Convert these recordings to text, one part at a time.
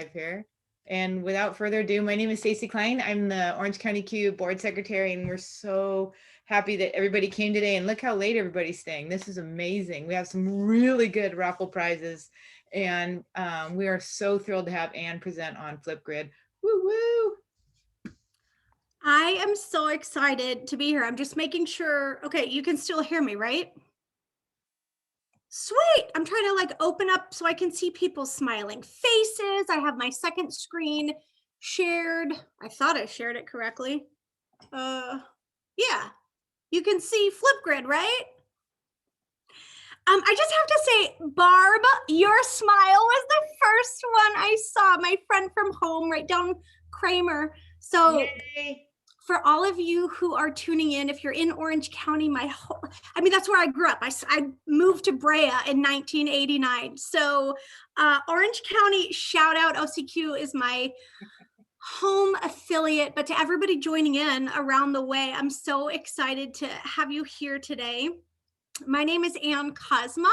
here. And without further ado, my name is Stacy Klein. I'm the Orange County CUE board secretary, and we're so happy that everybody came today. And look how late everybody's staying. This is amazing. We have some really good raffle prizes, and we are so thrilled to have Anne present on Flipgrid. Woo woo! I am so excited to be here. I'm just making sure. Okay, you can still hear me, right? Sweet. I'm trying to like open up so I can see people's smiling faces. I have my second screen shared. I thought I shared it correctly. Yeah, you can see Flipgrid, right? I just have to say, Barb, your smile was the first one I saw. My friend from home, right down Kramer. So Yay. For all of you who are tuning in, if you're in Orange County, that's where I grew up. I moved to Brea in 1989. So Orange County, shout out, OCCUE is my home affiliate. But to everybody joining in around the way, I'm so excited to have you here today. My name is Anne Kozma.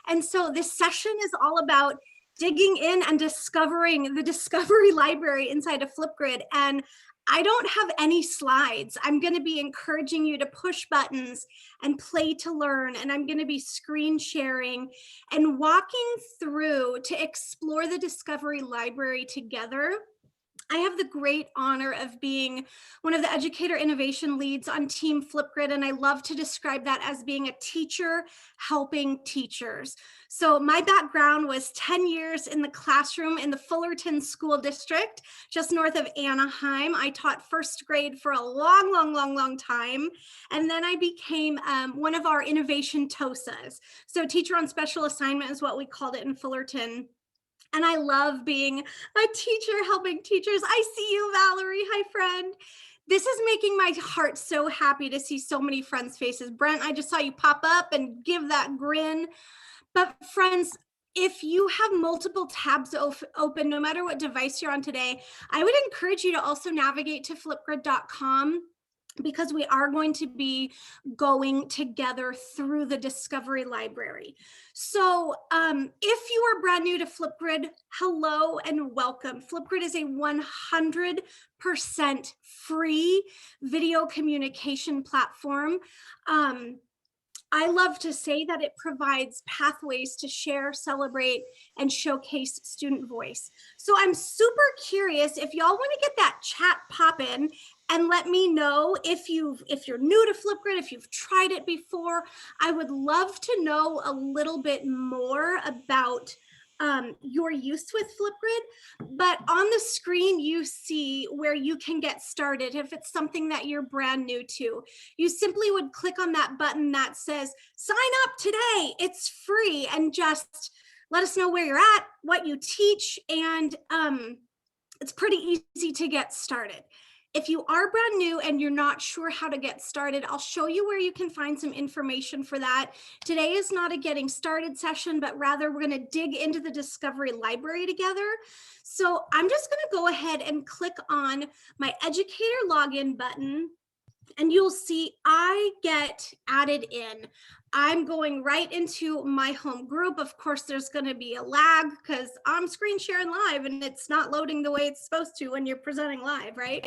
And so this session is all about digging in and discovering the Discovery Library inside of Flipgrid. And I don't have any slides. I'm going to be encouraging you to push buttons and play to learn. And I'm going to be screen sharing and walking through to explore the Discovery Library together. I have the great honor of being one of the educator innovation leads on Team Flipgrid, and I love to describe that as being a teacher helping teachers. So my background was 10 years in the classroom in the Fullerton School District, just north of Anaheim. I taught first grade for a long time, and then I became one of our innovation TOSAs. So teacher on special assignment is what we called it in Fullerton. And I love being a teacher helping teachers. I see you, Valerie. Hi, friend. This is making my heart so happy to see so many friends' faces. Brent, I just saw you pop up and give that grin. But friends, if you have multiple tabs open, no matter what device you're on today, I would encourage you to also navigate to flipgrid.com, because we are going to be going together through the Discovery Library. So if you are brand new to Flipgrid, hello and welcome. Flipgrid is a 100% free video communication platform. I love to say that it provides pathways to share, celebrate, and showcase student voice. So I'm super curious if y'all want to get that chat poppin' and let me know if you're new to Flipgrid, if you've tried it before. I would love to know a little bit more about your use with Flipgrid. But on the screen, you see where you can get started if it's something that you're brand new to. You simply would click on that button that says, sign up today, it's free, and just let us know where you're at, what you teach, and it's pretty easy to get started. If you are brand new and you're not sure how to get started, I'll show you where you can find some information for that. Today is not a getting started session, but rather we're going to dig into the Discovery Library together. So I'm just going to go ahead and click on my educator login button, and you'll see I get added in. I'm going right into my home group. Of course, there's going to be a lag because I'm screen sharing live and it's not loading the way it's supposed to when you're presenting live, right?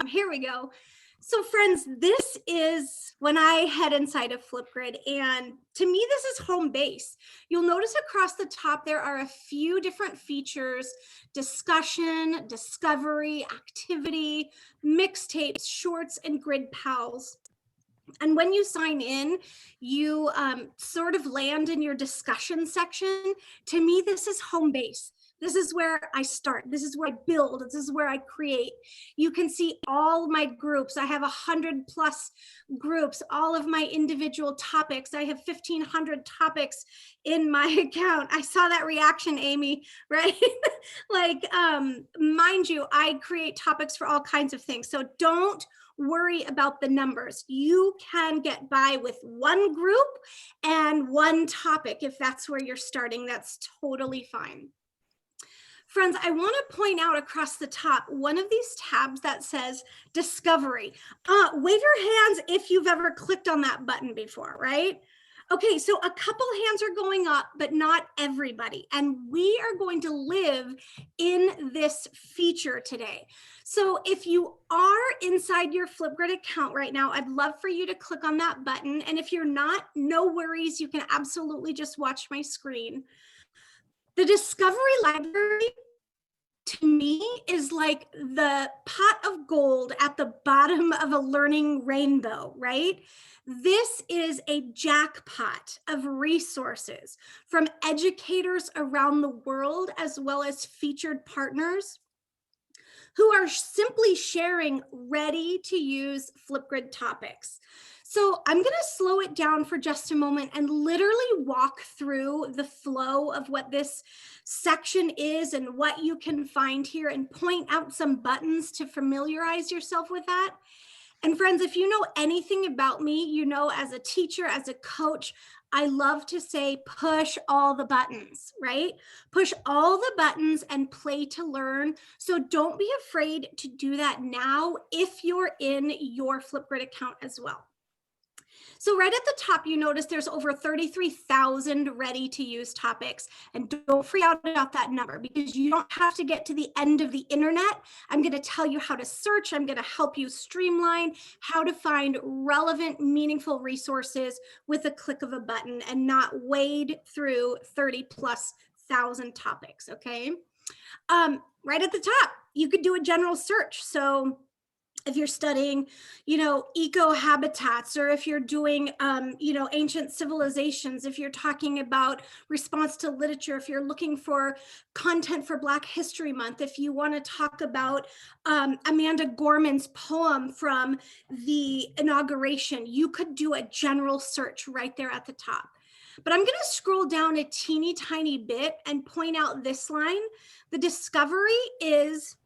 Here we go. So friends, this is when I head inside of Flipgrid, and to me, this is home base. You'll notice across the top, there are a few different features: discussion, discovery, activity, mixtapes, shorts, and grid pals. And when you sign in, you sort of land in your discussion section. To me, this is home base. This is where I start. This is where I build. This is where I create. You can see all my groups. I have 100+ groups, all of my individual topics. I have 1,500 topics in my account. I saw that reaction, Amy, right? Mind you, I create topics for all kinds of things. So don't worry about the numbers. You can get by with one group and one topic. If that's where you're starting, that's totally fine. Friends, I want to point out across the top, one of these tabs that says Discovery. Wave your hands if you've ever clicked on that button before, right? Okay, so a couple hands are going up, but not everybody. And we are going to live in this feature today. So if you are inside your Flipgrid account right now, I'd love for you to click on that button. And if you're not, no worries, you can absolutely just watch my screen. The Discovery Library, to me, is like the pot of gold at the bottom of a learning rainbow, right? This is a jackpot of resources from educators around the world, as well as featured partners who are simply sharing ready to use Flipgrid topics. So I'm going to slow it down for just a moment and literally walk through the flow of what this section is and what you can find here and point out some buttons to familiarize yourself with that. And friends, if you know anything about me, you know, as a teacher, as a coach, I love to say push all the buttons, right? Push all the buttons and play to learn. So don't be afraid to do that now if you're in your Flipgrid account as well. So right at the top, you notice there's over 33,000 ready to use topics. And don't freak out about that number because you don't have to get to the end of the internet. I'm going to tell you how to search. I'm going to help you streamline how to find relevant, meaningful resources with a click of a button and not wade through 30,000+ topics, okay? Right at the top, you could do a general search. So if you're studying, you know, eco habitats, or if you're doing, you know, ancient civilizations, if you're talking about response to literature, if you're looking for content for Black History Month, if you want to talk about Amanda Gorman's poem from the inauguration, you could do a general search right there at the top. But I'm going to scroll down a teeny tiny bit and point out this line. The discovery is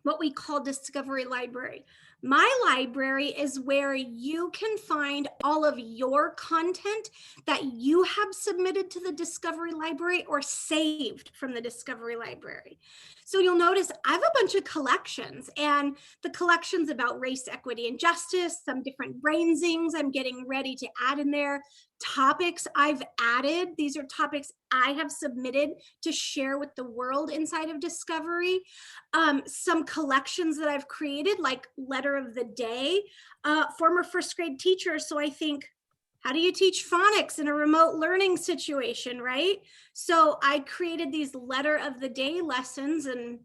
what we call Discovery Library. My library is where you can find all of your content that you have submitted to the Discovery Library or saved from the Discovery Library. So you'll notice I have a bunch of collections, and the collections about race, equity, and justice, some different Brainzings I'm getting ready to add in there, topics I've added. These are topics I have submitted to share with the world inside of Discovery. Some collections that I've created, like Letter of the Day, former first grade teacher. So I think, how do you teach phonics in a remote learning situation, right? So I created these Letter of the Day lessons, and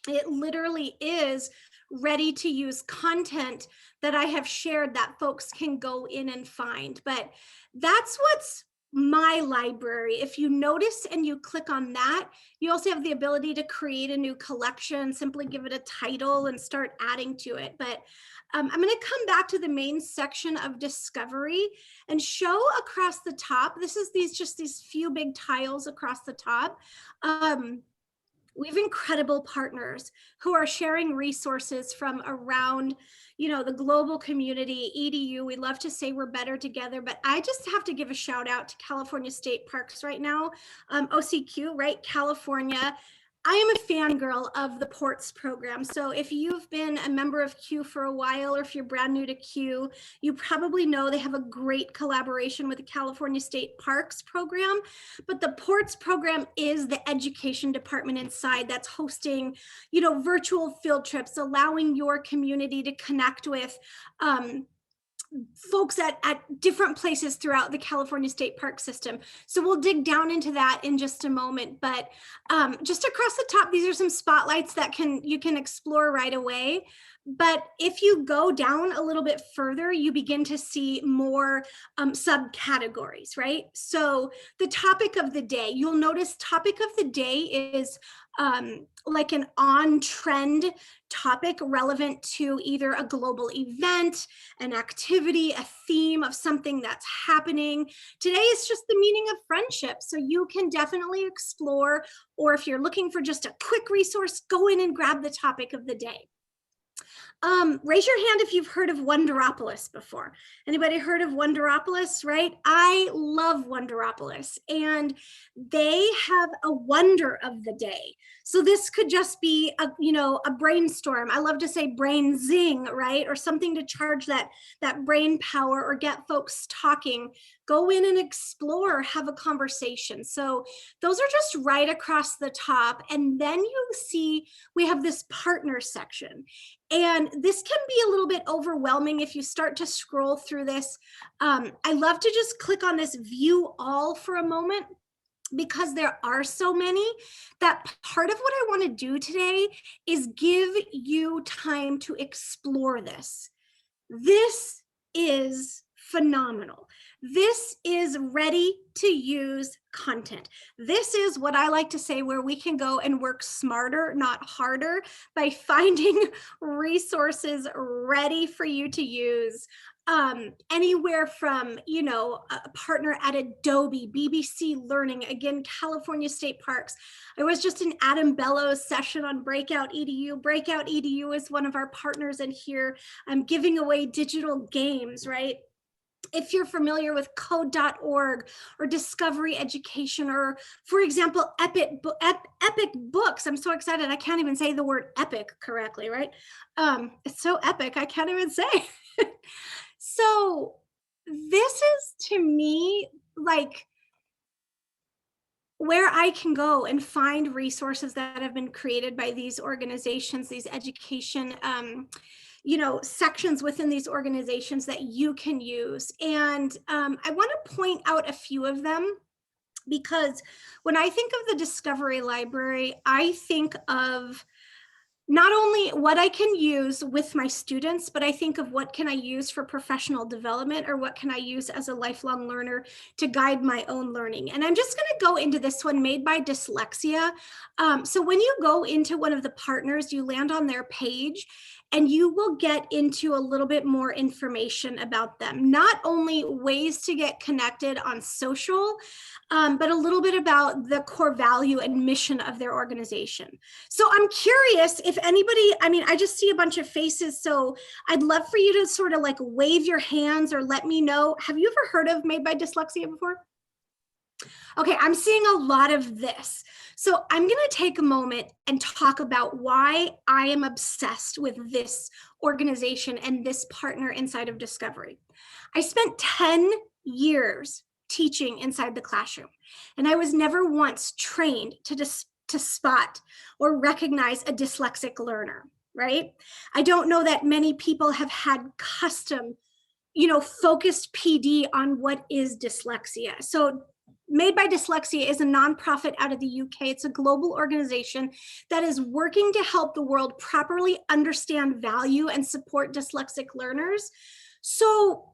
it literally is ready to use content that I have shared that folks can go in and find. But that's what's my library. If you notice and you click on that, you also have the ability to create a new collection, simply give it a title and start adding to it. But I'm going to come back to the main section of Discovery and show across the top. This is just these few big tiles across the top. We have incredible partners who are sharing resources from around, you know, the global community, EDU. We love to say we're better together, but I just have to give a shout out to California State Parks right now, OCCUE, right? California. I am a fangirl of the Ports program. So if you've been a member of CUE for a while, or if you're brand new to CUE, you probably know they have a great collaboration with the California State Parks program. But the Ports program is the education department inside that's hosting, you know, virtual field trips, allowing your community to connect with folks at different places throughout the California State Park system. So we'll dig down into that in just a moment. But just across the top, these are some spotlights that you can explore right away. But if you go down a little bit further, you begin to see more subcategories, right? So the topic of the day, you'll notice topic of the day is like an on-trend topic relevant to either a global event, an activity, a theme of something that's happening. Today is just the meaning of friendship. So you can definitely explore, or if you're looking for just a quick resource, go in and grab the topic of the day. Raise your hand if you've heard of Wonderopolis before. Anybody heard of Wonderopolis, right? I love Wonderopolis, and they have a wonder of the day. So this could just be a brainstorm. I love to say brainzing, right? Or something to charge that brain power or get folks talking. Go in and explore, have a conversation. So those are just right across the top. And then you see we have this partner section. And this can be a little bit overwhelming if you start to scroll through this. I love to just click on this view all for a moment, because there are so many that part of what I want to do today is give you time to explore this. This is phenomenal. This is ready to use content. This is what I like to say where we can go and work smarter, not harder, by finding resources ready for you to use. Anywhere from, a partner at Adobe, BBC Learning, again, California State Parks. I was just in Adam Bellows' session on Breakout EDU. Breakout EDU is one of our partners in here. I'm giving away digital games, right? If you're familiar with code.org or Discovery Education, or for example, Epic Books. I'm so excited. I can't even say the word epic correctly, right? It's so epic. I can't even say. So this is, to me, like where I can go and find resources that have been created by these organizations, these education sections within these organizations that you can use. And I want to point out a few of them, because when I think of the Discovery Library, I think of not only what I can use with my students, but I think of what can I use for professional development, or what can I use as a lifelong learner to guide my own learning. And I'm just going to go into this one, made by Dyslexia. So when you go into one of the partners, you land on their page, and you will get into a little bit more information about them. Not only ways to get connected on social, but a little bit about the core value and mission of their organization. So I'm curious if anybody, I just see a bunch of faces, so I'd love for you to sort of like wave your hands or let me know. Have you ever heard of Made by Dyslexia before? Okay, I'm seeing a lot of this. So I'm going to take a moment and talk about why I am obsessed with this organization and this partner inside of Discovery. I spent 10 years teaching inside the classroom, and I was never once trained to spot or recognize a dyslexic learner, right? I don't know that many people have had custom, focused PD on what is dyslexia. So Made by Dyslexia is a nonprofit out of the UK. It's a global organization that is working to help the world properly understand, value, and support dyslexic learners. So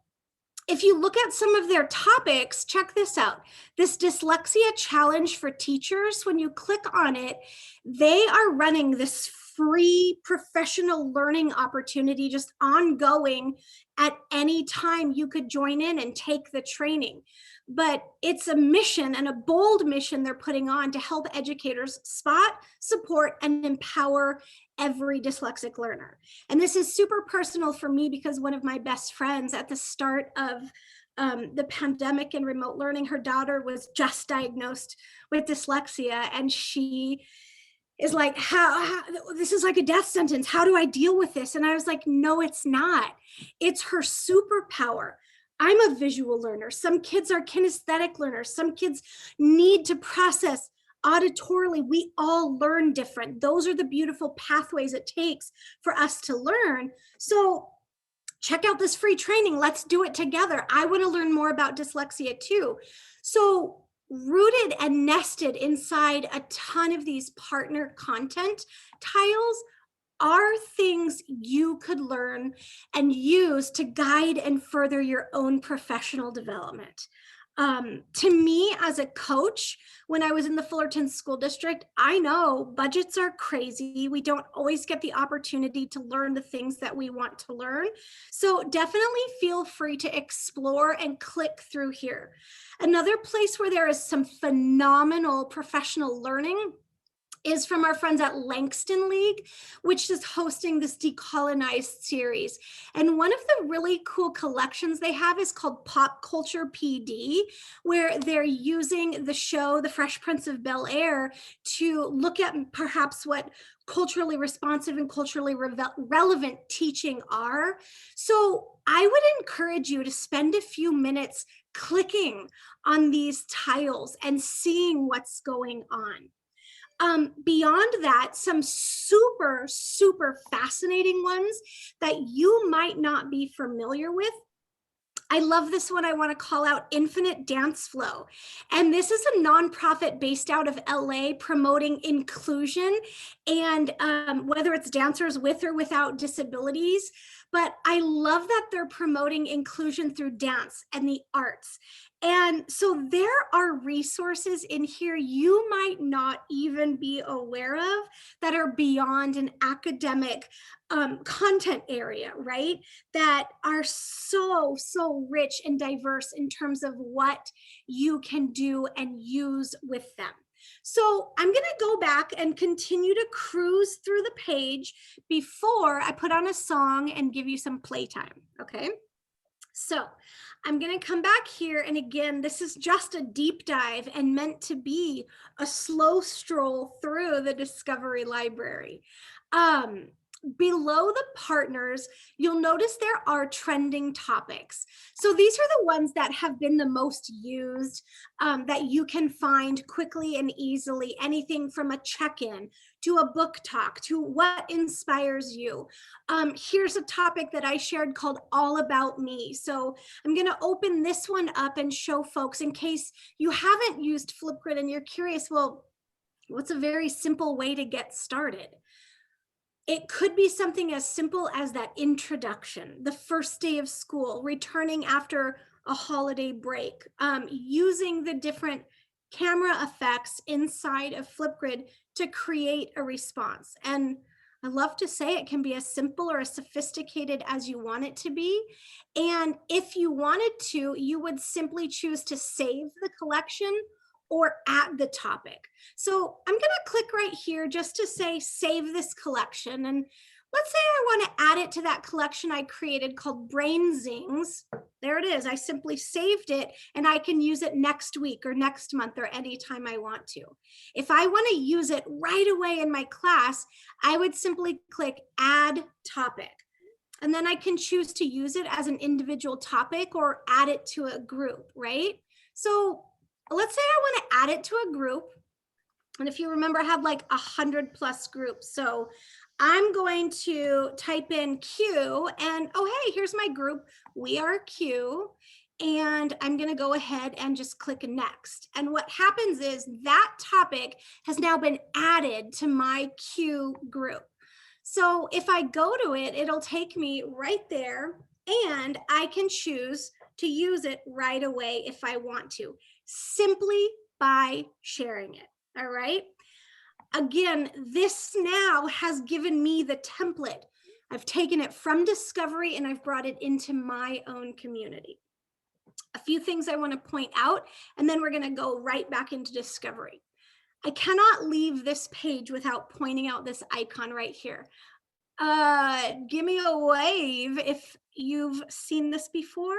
if you look at some of their topics, check this out. This Dyslexia Challenge for Teachers, when you click on it, they are running this free professional learning opportunity, just ongoing. At any time you could join in and take the training. But it's a mission, and a bold mission they're putting on to help educators spot, support, and empower every dyslexic learner. And this is super personal for me, because one of my best friends at the start of the pandemic and remote learning, her daughter was just diagnosed with dyslexia, and she is like, how this is like a death sentence. How do I deal with this? And I was like, no, it's not. It's her superpower. I'm a visual learner. Some kids are kinesthetic learners. Some kids need to process auditorily. We all learn different. Those are the beautiful pathways it takes for us to learn. So check out this free training. Let's do it together. I want to learn more about dyslexia too. So rooted and nested inside a ton of these partner content tiles are things you could learn and use to guide and further your own professional development. To me, as a coach, when I was in the Fullerton School District, I know budgets are crazy. We don't always get the opportunity to learn the things that we want to learn. So definitely feel free to explore and click through here. Another place where there is some phenomenal professional learning is from our friends at Langston League, which is hosting this Decolonized series. And one of the really cool collections they have is called Pop Culture PD, where they're using the show The Fresh Prince of Bel-Air to look at perhaps what culturally responsive and culturally relevant teaching are. So I would encourage you to spend a few minutes clicking on these titles and seeing what's going on. Beyond that, some super fascinating ones that you might not be familiar with. I love this one. I want to call out Infinite Dance Flow. And this is a nonprofit based out of LA promoting inclusion and whether it's dancers with or without disabilities. But I love that they're promoting inclusion through dance and the arts. And so there are resources in here you might not even be aware of that are beyond an academic content area, right? That are so rich and diverse in terms of what you can do and use with them. So I'm going to go back and continue to cruise through the page before I put on a song and give you some playtime, okay? So I'm going to come back here. And again, this is just a deep dive and meant to be a slow stroll through the Discovery Library. Below the partners, you'll notice there are trending topics. So these are the ones that have been the most used, that you can find quickly and easily, anything from a check-in to a book talk to what inspires you. Here's a topic that I shared called All About Me. So I'm going to open this one up and show folks in case you haven't used Flipgrid and you're curious, well, what's a very simple way to get started? It could be something as simple as that introduction, the first day of school, returning after a holiday break, using the different camera effects inside of Flipgrid to create a response. And I love to say it can be as simple or as sophisticated as you want it to be. And if you wanted to, you would simply choose to save the collection or add the topic. So I'm going to click right here just to say save this collection. And let's say I want to add it to that collection I created called Brainzings. There it is. I simply saved it and I can use it next week or next month or anytime I want to. If I want to use it right away in my class, I would simply click add topic. And then I can choose to use it as an individual topic or add it to a group, right? So let's say I want to add it to a group. And if you remember, I have like 100+ groups. So I'm going to type in CUE and, oh, hey, here's my group. We are CUE. And I'm going to go ahead and just click next. And what happens is that topic has now been added to my CUE group. So if I go to it, it'll take me right there and I can choose to use it right away if I want to, simply by sharing it. All right. Again, this now has given me the template. I've taken it from Discovery and I've brought it into my own community. A few things I want to point out, and then we're going to go right back into Discovery. I cannot leave this page without pointing out this icon right here. Give me a wave if you've seen this before.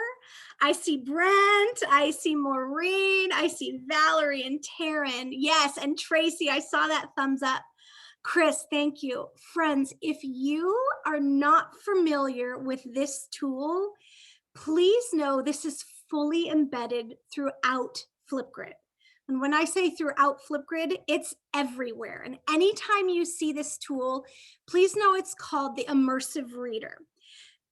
I see Brent, I see Maureen, I see Valerie and Taryn. Yes, and Tracy, I saw that thumbs up. Chris, thank you. Friends, if you are not familiar with this tool, please know this is fully embedded throughout Flipgrid. And when I say throughout Flipgrid, it's everywhere. And anytime you see this tool, please know it's called the Immersive Reader.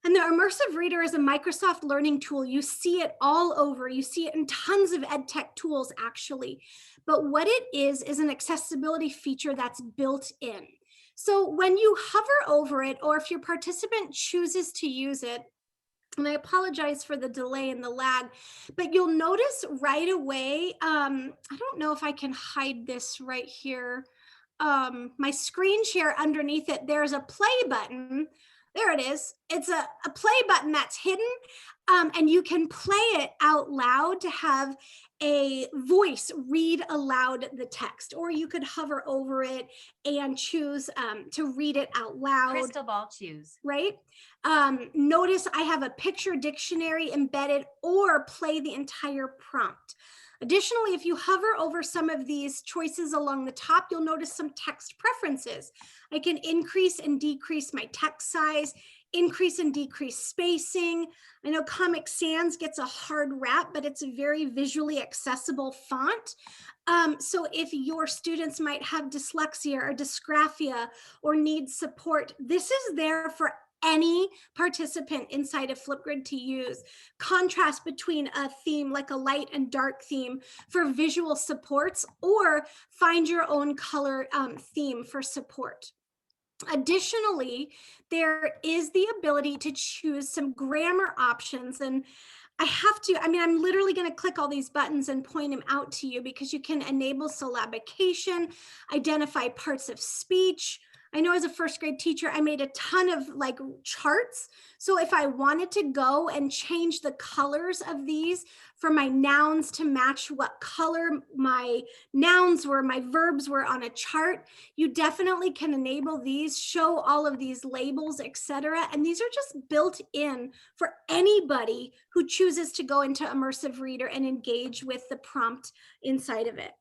And the Immersive Reader is a Microsoft learning tool. You see it all over. You see it in tons of ed tech tools, actually. But what it is an accessibility feature that's built in. So when you hover over it, or if your participant chooses to use it, and I apologize for the delay and the lag, but you'll notice right away, I don't know if I can hide this right here. My screen share underneath it, there's a play button. There it is. It's a play button that's hidden, and you can play it out loud to have a voice read aloud the text, or you could hover over it and choose to read it out loud. Crystal ball choose. Right? Notice I have a picture dictionary embedded, or play the entire prompt. Additionally, if you hover over some of these choices along the top, you'll notice some text preferences. I can increase and decrease my text size, increase and decrease spacing. I know Comic Sans gets a hard rap, but it's a very visually accessible font. So if your students might have dyslexia or dysgraphia or need support, this is there for any participant inside of Flipgrid to use. Contrast between a theme like a light and dark theme for visual supports, or find your own color theme for support. Additionally, there is the ability to choose some grammar options, and I'm literally going to click all these buttons and point them out to you, because you can enable syllabication, identify parts of speech. I know as a first grade teacher, I made a ton of like charts. So if I wanted to go and change the colors of these for my nouns to match what color my nouns were, my verbs were on a chart, you definitely can enable these, show all of these labels, etc. And these are just built in for anybody who chooses to go into Immersive Reader and engage with the prompt inside of it.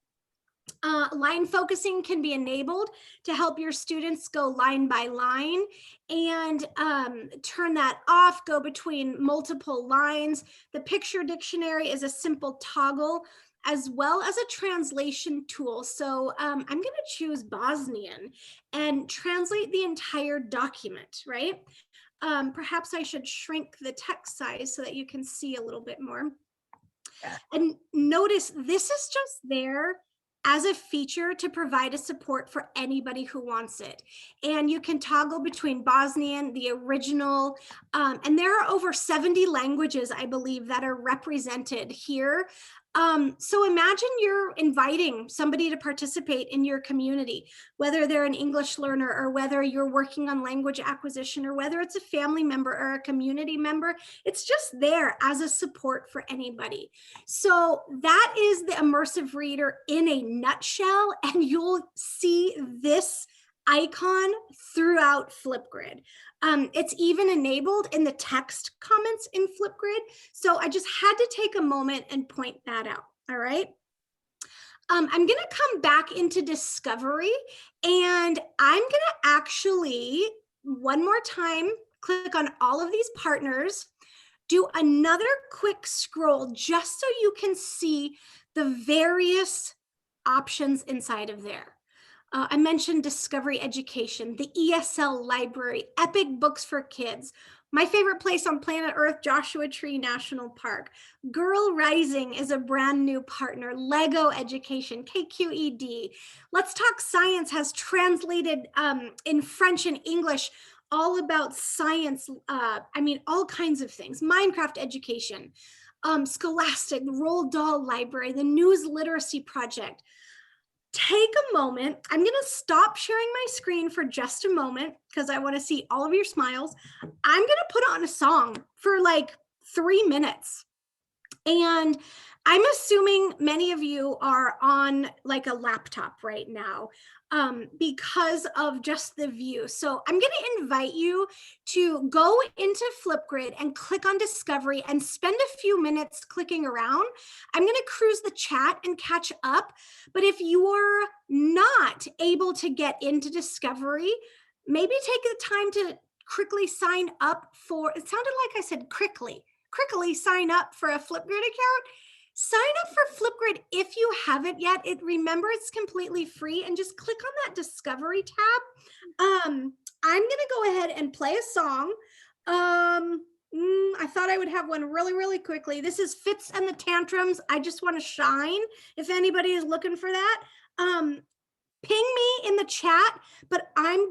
Line focusing can be enabled to help your students go line by line, and turn that off, go between multiple lines. The picture dictionary is a simple toggle, as well as a translation tool. So I'm going to choose Bosnian and translate the entire document, right? Perhaps I should shrink the text size so that you can see a little bit more. And notice this is just there as a feature to provide a support for anybody who wants it. And you can toggle between Bosnian, the original, and there are over 70 languages, I believe, that are represented here. So imagine you're inviting somebody to participate in your community, whether they're an English learner, or whether you're working on language acquisition, or whether it's a family member or a community member. It's just there as a support for anybody. So that is the Immersive Reader in a nutshell, and you'll see this icon throughout Flipgrid. It's even enabled in the text comments in Flipgrid. So I just had to take a moment and point that out. All right. I'm going to come back into Discovery, and I'm going to actually, one more time, click on all of these partners, do another quick scroll just so you can see the various options inside of there. I mentioned Discovery Education, the ESL Library, Epic Books for Kids, my favorite place on planet Earth, Joshua Tree National Park. Girl Rising is a brand new partner. Lego Education, KQED. Let's Talk Science has translated in French and English all about science. All kinds of things. Minecraft Education, Scholastic, Roald Dahl Library, the News Literacy Project. Take a moment. I'm going to stop sharing my screen for just a moment because I want to see all of your smiles. I'm going to put on a song for like 3 minutes. And I'm assuming many of you are on like a laptop right now because of just the view. So I'm going to invite you to go into Flipgrid and click on Discovery and spend a few minutes clicking around. I'm going to cruise the chat and catch up. But if you're not able to get into Discovery, maybe take the time to quickly sign up for, it sounded like I said quickly sign up for a Flipgrid account. Sign up for Flipgrid if you haven't yet. Remember, it's completely free, and just click on that Discovery tab. I'm gonna go ahead and play a song. I thought I would have one really quickly. This is Fitz and the Tantrums, I Just Want to Shine, if anybody is looking for that. Ping me in the chat, but I'm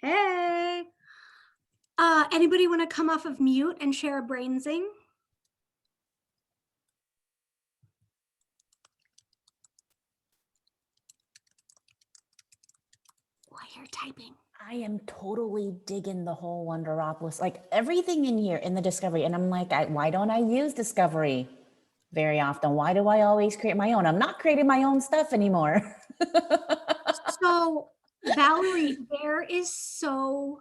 Hey. Anybody want to come off of mute and share a Brainzing? Oh, I hear typing. I am totally digging the whole Wonderopolis, like everything in here in the Discovery. And I'm like, why don't I use Discovery very often? Why do I always create my own? I'm not creating my own stuff anymore. So, Valerie, there is so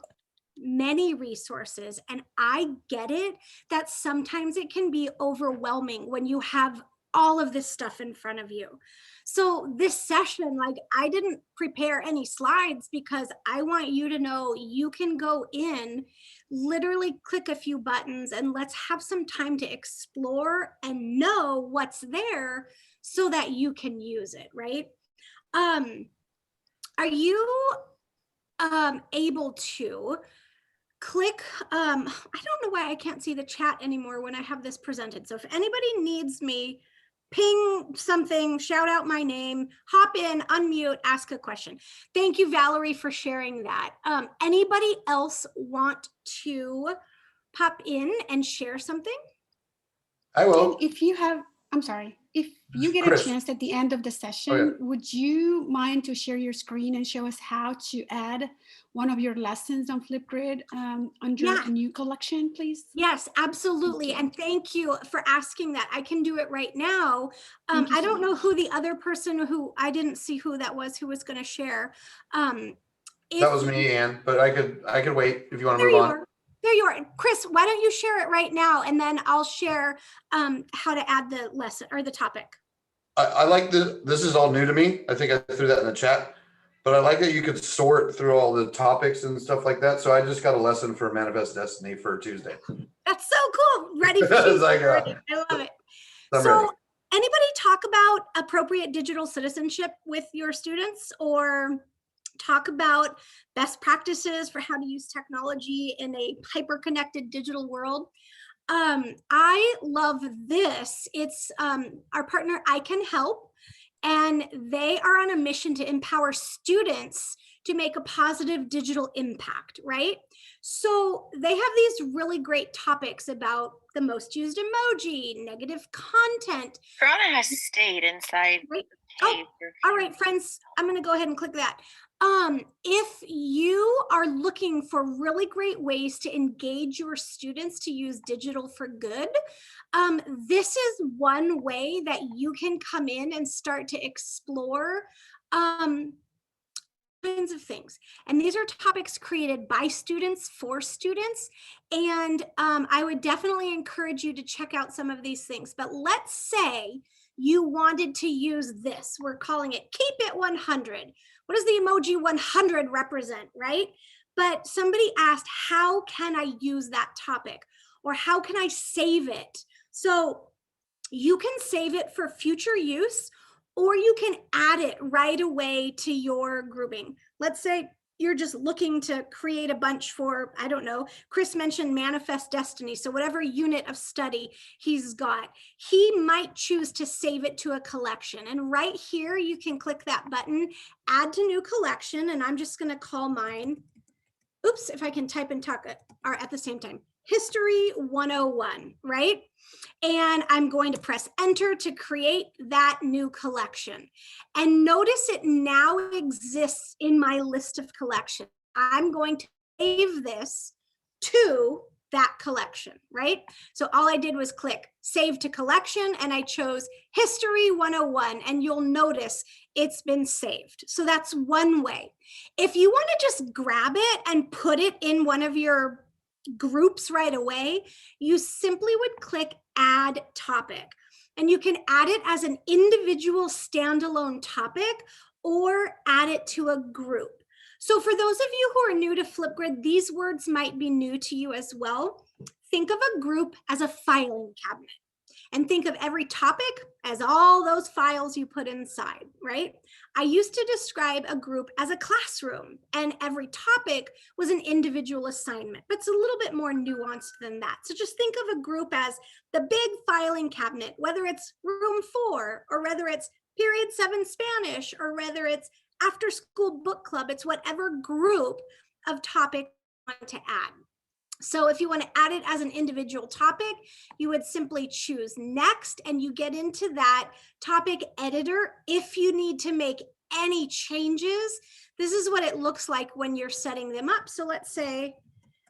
many resources, and I get it that sometimes it can be overwhelming when you have all of this stuff in front of you. So this session, like, I didn't prepare any slides because I want you to know you can go in, literally click a few buttons, and let's have some time to explore and know what's there so that you can use it, right? Are you able to click, I don't know why I can't see the chat anymore when I have this presented. So if anybody needs me, ping something, shout out my name, hop in, unmute, ask a question. Thank you, Valerie, for sharing that. Anybody else want to pop in and share something? I will. And if you have, I'm sorry, if you get Chris. a chance at the end of the session, would you mind to share your screen and show us how to add one of your lessons on Flipgrid under a new collection, please? Yes, absolutely. And thank you for asking that. I can do it right now. I don't know who the other person who, I didn't see who that was who was going to share. That was me, Ann, but I could wait if you want to move on. There you are. Chris, why don't you share it right now, and then I'll share how to add the lesson or the topic. I like this is all new to me. I think I threw that in the chat, but I like that you could sort through all the topics and stuff like that. So I just got a lesson for Manifest Destiny for Tuesday. That's so cool. Ready for Tuesday. Like, I love it. So anybody talk about appropriate digital citizenship with your students, or talk about best practices for how to use technology in a hyper-connected digital world? I love this. It's our partner, I Can Help, and they are on a mission to empower students to make a positive digital impact, right? So they have these really great topics about the most used emoji, negative content. Corona has stayed inside. Right? Oh, all right, friends, I'm going to go ahead and click that. If you are looking for really great ways to engage your students to use digital for good, this is one way that you can come in and start to explore kinds of things. And these are topics created by students for students. And I would definitely encourage you to check out some of these things. But let's say you wanted to use this. We're calling it Keep It 100. What does the emoji 100 represent, right? But somebody asked, how can I use that topic? Or how can I save it? So you can save it for future use, or you can add it right away to your grouping. Let's say you're just looking to create a bunch for, I don't know, Chris mentioned Manifest Destiny. So whatever unit of study he's got, he might choose to save it to a collection. And right here, you can click that button, add to new collection. And I'm just going to call mine, oops, if I can type and talk at the same time, History 101, right? And I'm going to press enter to create that new collection. And notice it now exists in my list of collections. I'm going to save this to that collection, right? So all I did was click save to collection, and I chose History 101, and you'll notice it's been saved. So that's one way. If you want to just grab it and put it in one of your groups right away, you simply would click add topic, and you can add it as an individual standalone topic or add it to a group. So for those of you who are new to Flipgrid, these words might be new to you as well. Think of a group as a filing cabinet, and think of every topic as all those files you put inside, right? I used to describe a group as a classroom, and every topic was an individual assignment, but it's a little bit more nuanced than that. So just think of a group as the big filing cabinet, whether it's room 4, or whether it's period 7 Spanish, or whether it's after school book club, it's whatever group of topics you want to add. So if you want to add it as an individual topic, you would simply choose next, and you get into that topic editor. If you need to make any changes, this is what it looks like when you're setting them up. So let's say,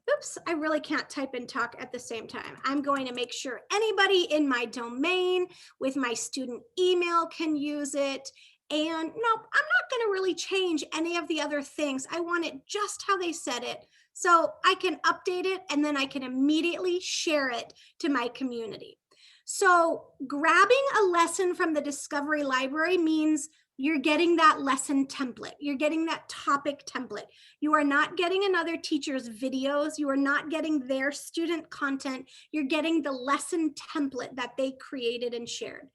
oops, I really can't type and talk at the same time. I'm going to make sure anybody in my domain with my student email can use it. And nope, I'm not going to really change any of the other things. I want it just how they said it. So I can update it, and then I can immediately share it to my community. So grabbing a lesson from the Discovery Library means you're getting that lesson template. You're getting that topic template. You are not getting another teacher's videos. You are not getting their student content. You're getting the lesson template that they created and shared.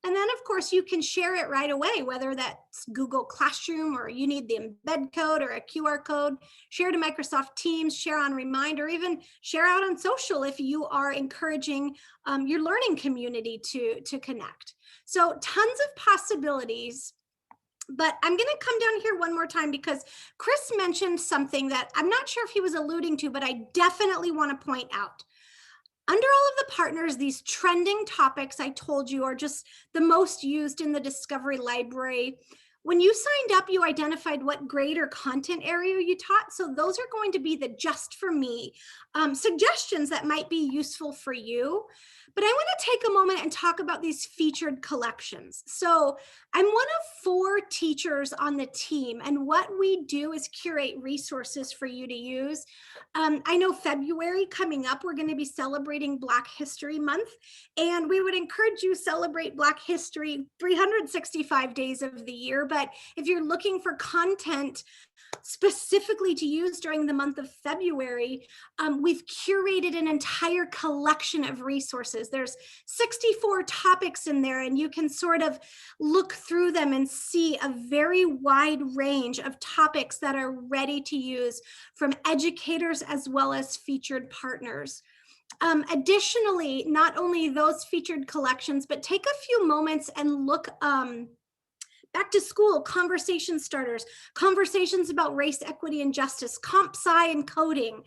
And then, of course, you can share it right away, whether that's Google Classroom or you need the embed code or a QR code, share to Microsoft Teams, share on Remind, or even share out on social if you are encouraging your learning community to connect. So tons of possibilities. But I'm going to come down here one more time because Chris mentioned something that I'm not sure if he was alluding to, but I definitely want to point out. Under all of the partners, these trending topics I told you are just the most used in the Discovery Library. When you signed up, you identified what grade or content area you taught. So those are going to be the just for me suggestions that might be useful for you. But I want to take a moment and talk about these featured collections. So I'm one of 4 teachers on the team, and what we do is curate resources for you to use. I know February coming up, we're going to be celebrating Black History Month, and we would encourage you to celebrate Black History 365 days of the year. But if you're looking for content specifically to use during the month of February, we've curated an entire collection of resources. There's 64 topics in there, and you can sort of look through them and see a very wide range of topics that are ready to use from educators as well as featured partners. Additionally, not only those featured collections, but take a few moments and look back to school, conversation starters, conversations about race, equity, and justice, comp sci and coding,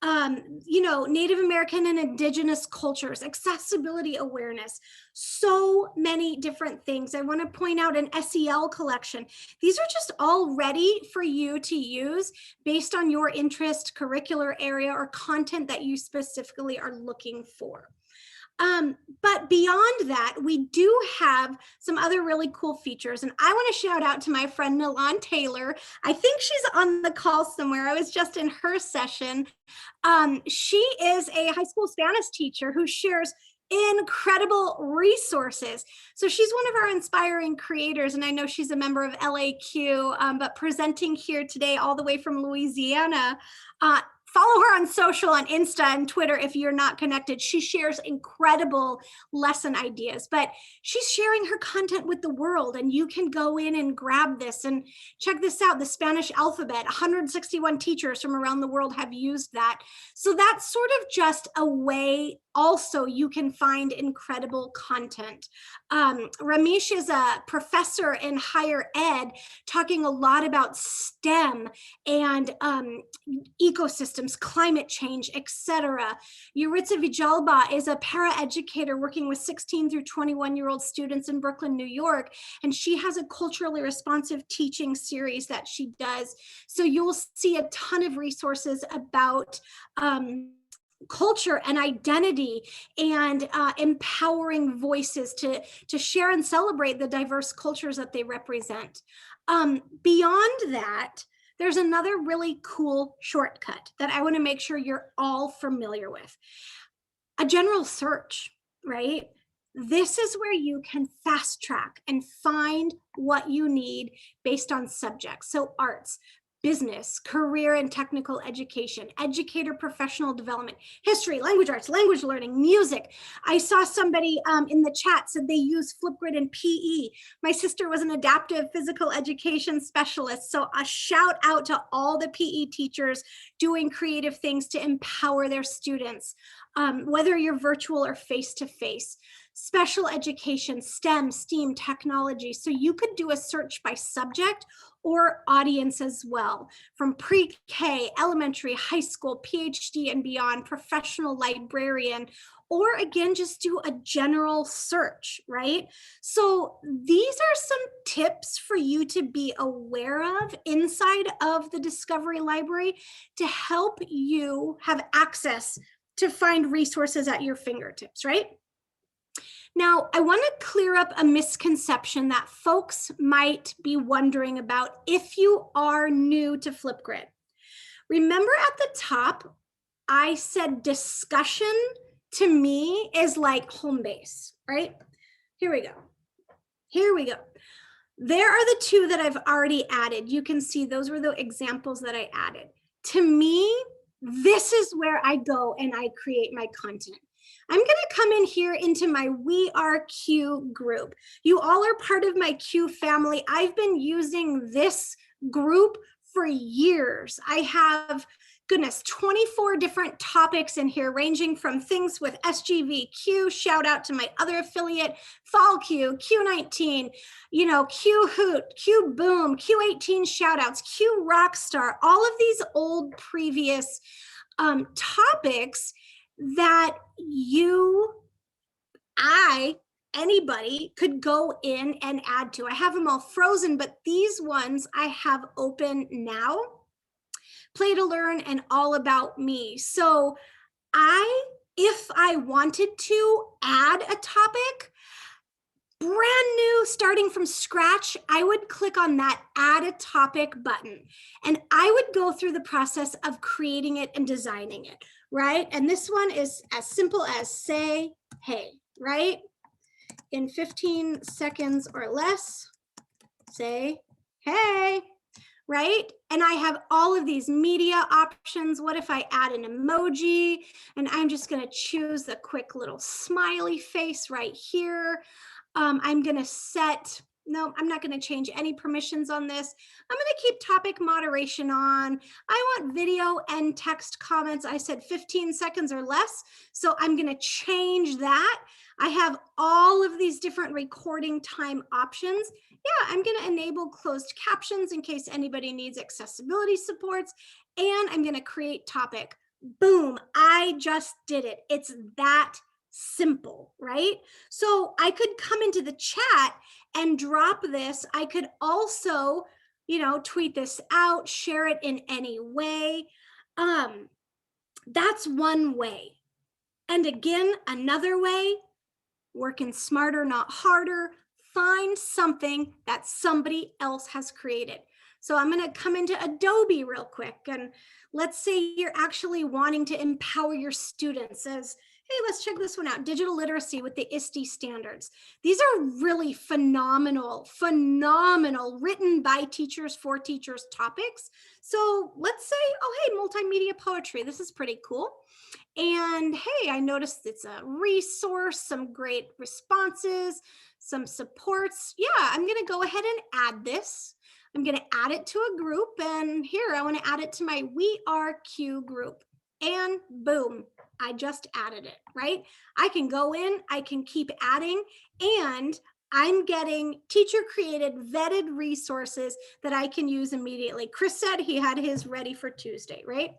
Native American and Indigenous cultures, accessibility awareness, so many different things. I want to point out an SEL collection. These are just all ready for you to use based on your interest, curricular area, or content that you specifically are looking for. But beyond that, we do have some other really cool features. And I want to shout out to my friend Nalon Taylor. I think she's on the call somewhere. I was just in her session. She is a high school Spanish teacher who shares incredible resources. So she's one of our inspiring creators, and I know she's a member of LAQ, but presenting here today all the way from Louisiana. Follow her on social, on Insta and Twitter if you're not connected. She shares incredible lesson ideas, but she's sharing her content with the world, and you can go in and grab this and check this out. The Spanish alphabet, 161 teachers from around the world have used that. So that's sort of just a way also you can find incredible content. Ramesh is a professor in higher ed talking a lot about STEM and ecosystems, climate change, etc. Yuritsa Vijalba is a paraeducator working with 16 through 21-year-old students in Brooklyn, New York, and she has a culturally responsive teaching series that she does. So you'll see a ton of resources about culture and identity and empowering voices to share and celebrate the diverse cultures that they represent. Beyond that, there's another really cool shortcut that I want to make sure you're all familiar with. A general search, right? This is where you can fast track and find what you need based on subjects. So arts, business, career and technical education, educator professional development, history, language arts, language learning, music. I saw somebody in the chat said they use Flipgrid and PE. My sister was an adaptive physical education specialist. So a shout out to all the PE teachers doing creative things to empower their students, whether you're virtual or face-to-face. Special education, STEM, STEAM, technology. So you could do a search by subject or audience as well, from pre-K, elementary, high school, PhD and beyond, professional librarian, or again, just do a general search, right? So these are some tips for you to be aware of inside of the Discovery Library to help you have access to find resources at your fingertips, right? Now, I want to clear up a misconception that folks might be wondering about if you are new to Flipgrid. Remember at the top, I said discussion to me is like home base, right? Here we go. Here we go. There are the two that I've already added. You can see those were the examples that I added. To me, this is where I go and I create my content. I'm going to come in here into my We Are CUE group. You all are part of my CUE family. I've been using this group for years. I have, goodness, 24 different topics in here, ranging from things with SGV, CUE, shout out to my other affiliate, Fall CUE, Q19, you know, CUE Hoot, CUE Boom, Q18 shoutouts, CUE Rockstar, all of these old previous topics that anybody could go in and add to. I have them all frozen, but these ones I have open now. Play to Learn and All About Me. So if I wanted to add a topic, brand new, starting from scratch, I would click on that Add a Topic button. And I would go through the process of creating it and designing it, right? And this one is as simple as say, hey, right? In 15 seconds or less, say, hey, right? And I have all of these media options. What if I add an emoji? And I'm just gonna choose the quick little smiley face right here. I'm gonna set, no, I'm not gonna change any permissions on this. I'm gonna keep topic moderation on. I want video and text comments. I said 15 seconds or less. So I'm gonna change that. I have all of these different recording time options. Yeah, I'm gonna enable closed captions in case anybody needs accessibility supports. And I'm gonna create topic. Boom, I just did it. It's that simple, right? So I could come into the chat and drop this. I could also, you know, tweet this out, share it in any way. That's one way. And again, another way, working smarter, not harder, find something that somebody else has created. So I'm going to come into Adobe real quick. And let's say you're actually wanting to empower your students as, hey, let's check this one out. Digital literacy with the ISTE standards. These are really phenomenal, written by teachers for teachers topics. So let's say, oh, hey, multimedia poetry. This is pretty cool. And hey, I noticed it's a resource, some great responses, some supports. Yeah, I'm going to go ahead and add this. I'm going to add it to a group. And here, I want to add it to my We Are CUE group. And boom, I just added it, right? I can go in, I can keep adding, and I'm getting teacher-created, vetted resources that I can use immediately. Chris said he had his ready for Tuesday, right?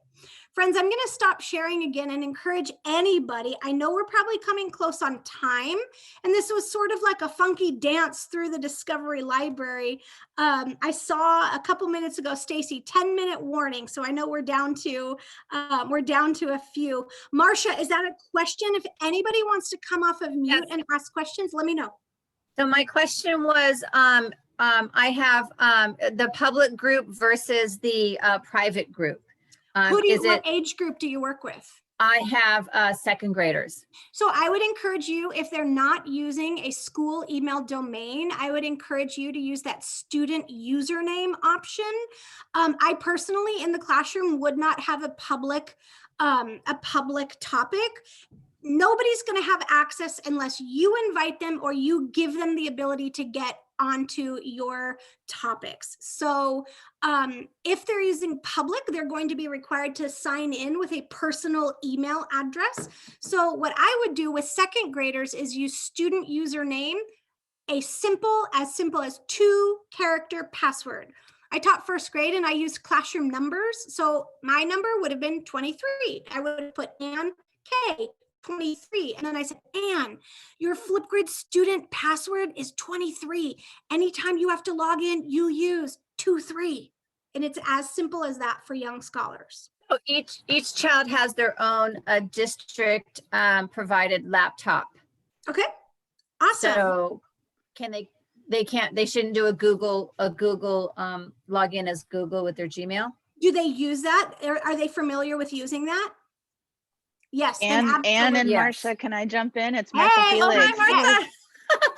Friends, I'm gonna stop sharing again and encourage anybody. I know we're probably coming close on time, and this was sort of like a funky dance through the Discovery Library. I saw a couple minutes ago, Stacy, 10-minute warning. So I know we're down to a few. Marcia, is that a question? If anybody wants to come off of mute and ask questions, let me know. So my question was, I have the public group versus the private group. What age group do you work with? I have second graders. So I would encourage you, if they're not using a school email domain, I would encourage you to use that student username option. I personally in the classroom would not have a public topic. Nobody's going to have access unless you invite them or you give them the ability to get onto your topics. So if they're using public, they're going to be required to sign in with a personal email address. So what I would do with second graders is use student username, as simple as 2-character password. I taught first grade and I used classroom numbers. So my number would have been 23. I would have put Ann K 23. And then I said, Ann, your Flipgrid student password is 23. Anytime you have to log in, you use 23. And it's as simple as that for young scholars. So each child has their own district provided laptop. Okay, awesome. So they shouldn't do a Google login as Google with their Gmail. Do they use that? Are they familiar with using that? Yes. Ann and yes. Marcia, can I jump in? It's Martha Hey, oh, Felix. hi, Martha.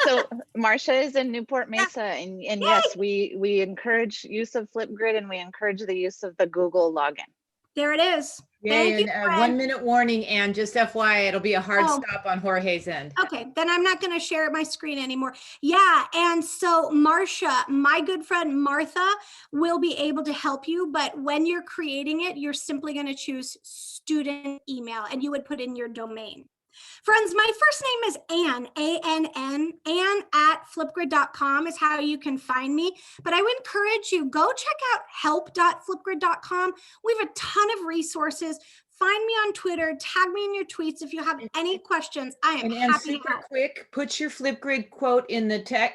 So Marcia is in Newport Mesa, and yes, we encourage use of Flipgrid, and we encourage the use of the Google login. There it is. Yay, Thank you, and Fred. 1 minute warning, and just FYI, it'll be a hard Oh. stop on Jorge's end. Okay, then I'm not going to share my screen anymore. Yeah, and so Marcia, my good friend Martha, will be able to help you. But when you're creating it, you're simply going to choose student email, and you would put in your domain. Friends, my first name is Ann, A-N-N. Ann at flipgrid.com is how you can find me. But I would encourage you, go check out help.flipgrid.com. We have a ton of resources. Find me on Twitter, tag me in your tweets if you have any questions. I am And Ann, happy to super help. quick, put your Flipgrid quote in the chat,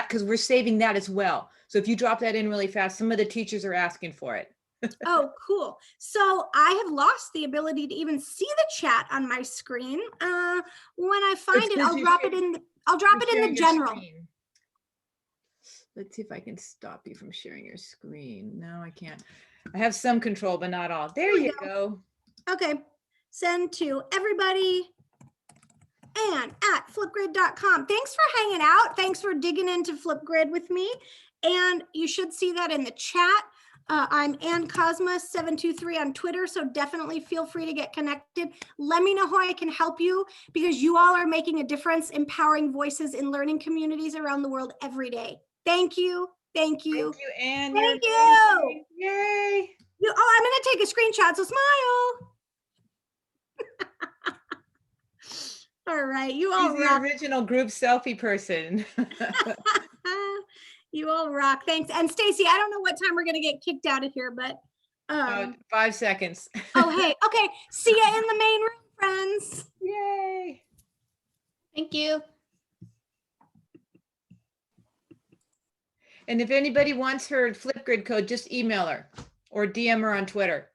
because we're saving that as well. So if you drop that in really fast, some of the teachers are asking for it. Oh, cool. So I have lost the ability to even see the chat on my screen. When I find It's it, 'cause I'll you're drop it sharing- in. I'll drop You're it in sharing the your general. screen. Let's see if I can stop you from sharing your screen. No, I can't. I have some control, but not all. There we you go. Okay. Send to everybody. And at flipgrid.com. Thanks for hanging out. Thanks for digging into Flipgrid with me. And you should see that in the chat. I'm Ann Kozma 723 on Twitter, so definitely feel free to get connected. Let me know how I can help you, because you all are making a difference, empowering voices in learning communities around the world every day. Thank you. Thank you. Thank you, Ann. Thank You're you. amazing. Yay. I'm going to take a screenshot, so smile. All right, you all She's the rock. original group selfie person. You all rock. Thanks. And Stacy, I don't know what time we're going to get kicked out of here, but 5 seconds. oh, hey, okay. See ya in the main room, friends. Yay. Thank you. And if anybody wants her Flipgrid code, just email her or DM her on Twitter.